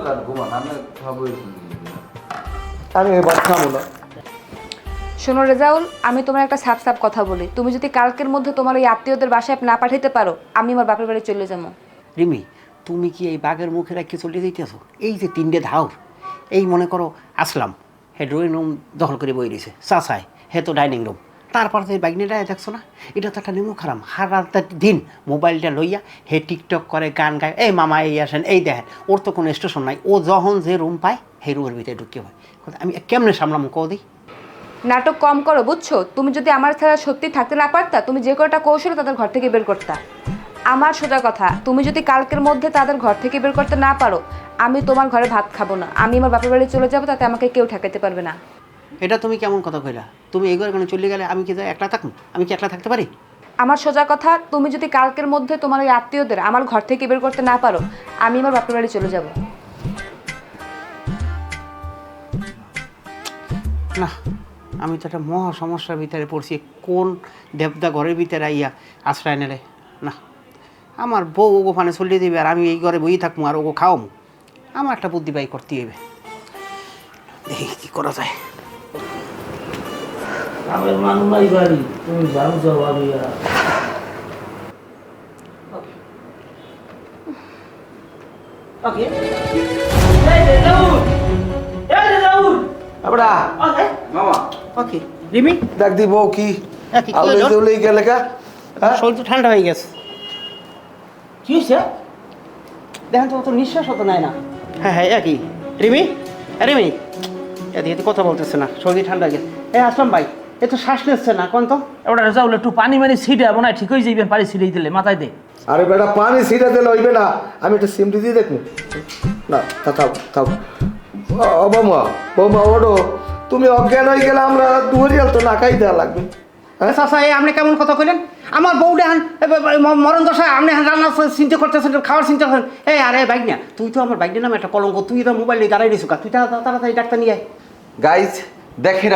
যান ঘুমান, আমি খাবো। আমি এবার খাবো না। শোনো রেজাউল, আমি তোমার একটা সাফ সাফ কথা বলি, তুমি যদি কালকের মধ্যে তোমার ওই আত্মীয়দের বাসায় না পাঠাইতে পারো, আমি আমার বাপের বাড়ি চলে যাবো। রিমি, তুমি কি এই বাঘের মুখে রাখতে চলে যাইতেছো? এই যে 3টে ধাউর, এই মনে করো আসলাম, হে ড্রয়িং রুম দখল করে বই রয়েছে, চাচায় হে তো ডাইনিং রুম, তারপর যে বাইকনিটা দেখছো না, এটা তো একটা নেমু খারাম। হার রাত দিন মোবাইলটা লইয়া হে টিকটক করে, গান গায়, এই মামা এই আসেন, এই দেখেন। ওর তো কোনো স্টেশন নাই, ও যখন যে রুম পায় সেই রুমের ভিতরে ঢুকে হয়। আমি কেমনে সামলাম কও দিই? নাটক কম করো বুঝছো? তুমি যদি আমার ছাড়া সত্যি থাকতে না পারতা, তুমি যে কয়টা কৌশলে তাদের ঘর থেকে বের করতা। আমার সোজা কথা, তুমি যদি কালকের মধ্যে তাদের ঘর থেকে বের করতে না পারো, আমি তোমার ঘরে ভাত খাবো না, আমি আমার বাপের বাড়ি চলে যাবো, তাতে আমাকে কেউ ঠেকাতে পারবে না। এটা তুমি কেমন কথা কইলা? তুমি এই ঘরে কোনো চলে গেলে আমি কি যাই একলা থাকবো? আমি কি একলা থাকতে পারি? আমার সোজা কথা, তুমি যদি কালকের মধ্যে তোমার ওই আত্মীয়দের আমার ঘর থেকে বের করতে না পারো, আমি আমার বাপের বাড়ি চলে যাবো। না, আমি তো একটা মহা সমস্যার ভিতরে পড়ছি। কোন দেবদা ঘরের ভিতরে আইয়া আশ্রয় নেলে? না, আমার বউ ওখানে চলিয়ে দিবে আর আমি এই ঘরে বই থাকবো আর ওগো খাওয়াবো। আমার একটা বুদ্ধি বাই করতে হবে, দেখি কী করা যায়। আমার মানুমাই বাড়ি, তুমি যাও যাও আমি মামা ওকে রিমি, দেখ দিব কি কি আউলে হলো? জউলে গেলে কা? শরীর তো ঠান্ডা হয়ে গেছে। কি হয়েছে? দেখেন তো অত নিঃশ্বাস হতো নাই না। হ্যাঁ হ্যাঁ, একই। রিমি, রিমি এদিকে কথা বলতেছে না, শরীর ঠান্ডা হয়ে গেছে। আসলাম ভাই, এ তো শ্বাস নিচ্ছে না, কোন তো? ওটা রেজাউল একটু পানি মানি ছিটে মনে হয় ঠিক হয়ে যাইবে, পানি ছিটিয়ে দিলে মাথায় দে। আরে বেটা পানি ছিটা দিলে হইবে না, আমি একটা সিমটি দিয়ে দেখবো না। থাক থাক, বৌমা বৌমা ওডো, তুমি অজ্ঞান হয়ে গেলে আমরা দুয়ারিয়াল তো না খাই দেওয়া লাগবে। চাচা, এই আপনি কেমন কথা কইলেন? আমার বউটা হান মরণ দশা, আপনি হান রান্না চিন্তা করতেছেন, খাওয়ার চিন্তা করেন। এই আরে বাইক না, তুই তো আমার বাইকের নামে একটা কলঙ্ক, তুই তো মোবাইল নিয়ে দাঁড়াই দিয়েছো, তুই তাড়াতাড়ি ডাক্তার নিয়ে আয়। গাইজ দেখেন,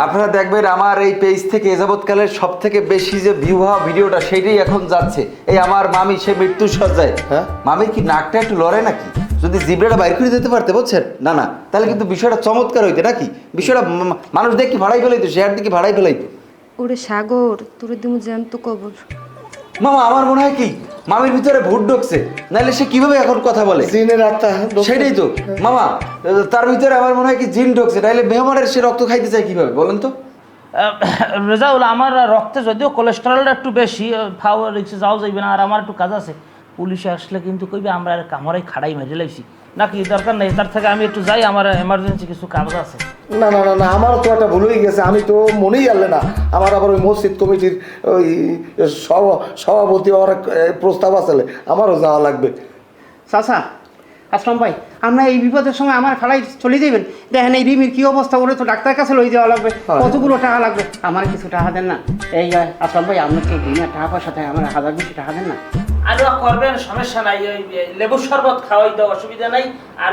আপনারা দেখবেন আমার এই পেজ থেকে এযাবৎকালের সব থেকে বেশি যে ভিউ হওয়া ভিডিওটা সেটাই এখন যাচ্ছে। এই আমার মামি সে মৃত্যুর সজ্জায়। হ্যাঁ? মামির কি নাকটা একটু লড়ে নাকি? যদি জিব্রাটা বাইর করে দিতে পারতে, বুঝছেন? না না, তাহলে কিন্তু বিষয়টা চমৎকার হইতে নাকি? বিষয়টা মানুষ দেখি ভাড়াই ফেলাইতো, শেয়ার দিকে ভাড়াই ফেলাইতো। ওরে সাগর, তোর দিমু জ্যান্ত কবর। মামা আমার মনে হয় কি মামির ভিতরে ভূত ঢুকছে, নাহলে সে কিভাবে এখন কথা বলে? জিনের আত্মা সেটাই তো মামা, তার ভিতরে আমার মনে হয় কি জিন ঢুকছে, নাহলে মেহমানের সে রক্ত খাইতে চায় কিভাবে বলেন তো? রেজাউল, আমার রক্তে যদিও কোলেস্টেরলটা একটু বেশি, ফাও রিক্সে যাও যাইবে না, আর আমার একটু কাজ আছে। পুলিশে আসলে কিন্তু কইবে আমরা আর কামড়াই খাড়াই মেরে লাইছি, নাকি দরকার নেই, তার থেকে আমি একটু যাই, আমার এমার্জেন্সি কিছু কাজ আছে। না না না না, আমারও তো একটা ভুল হয়ে গেছে, আমি তো মনেই আনলে না। আমার আবার ওই মসজিদ কমিটির ওই সভাপতি হওয়ার প্রস্তাব আছে, আমারও যাওয়া লাগবে। চাচা, আসলাম ভাই, আমরা এই বিপদের সময় আমার ফালাই চলে যাবেন। দেখেন এই রিমির কি অবস্থা, ওরে তো ডাক্তার কাছে লই যাওয়া লাগবে, কতগুলো টাকা লাগবে। আমার কিছু টাকা দেন না। এই আসলাম ভাই, আপনার তো দিনের টাকা পয়সা থাকে, আমার 1000-20 টাকা দেন না। আর করবেন, সমস্যা নাই, ওই লেবুর শরবত খাওয়াই দাও, অসুবিধা নাই। আর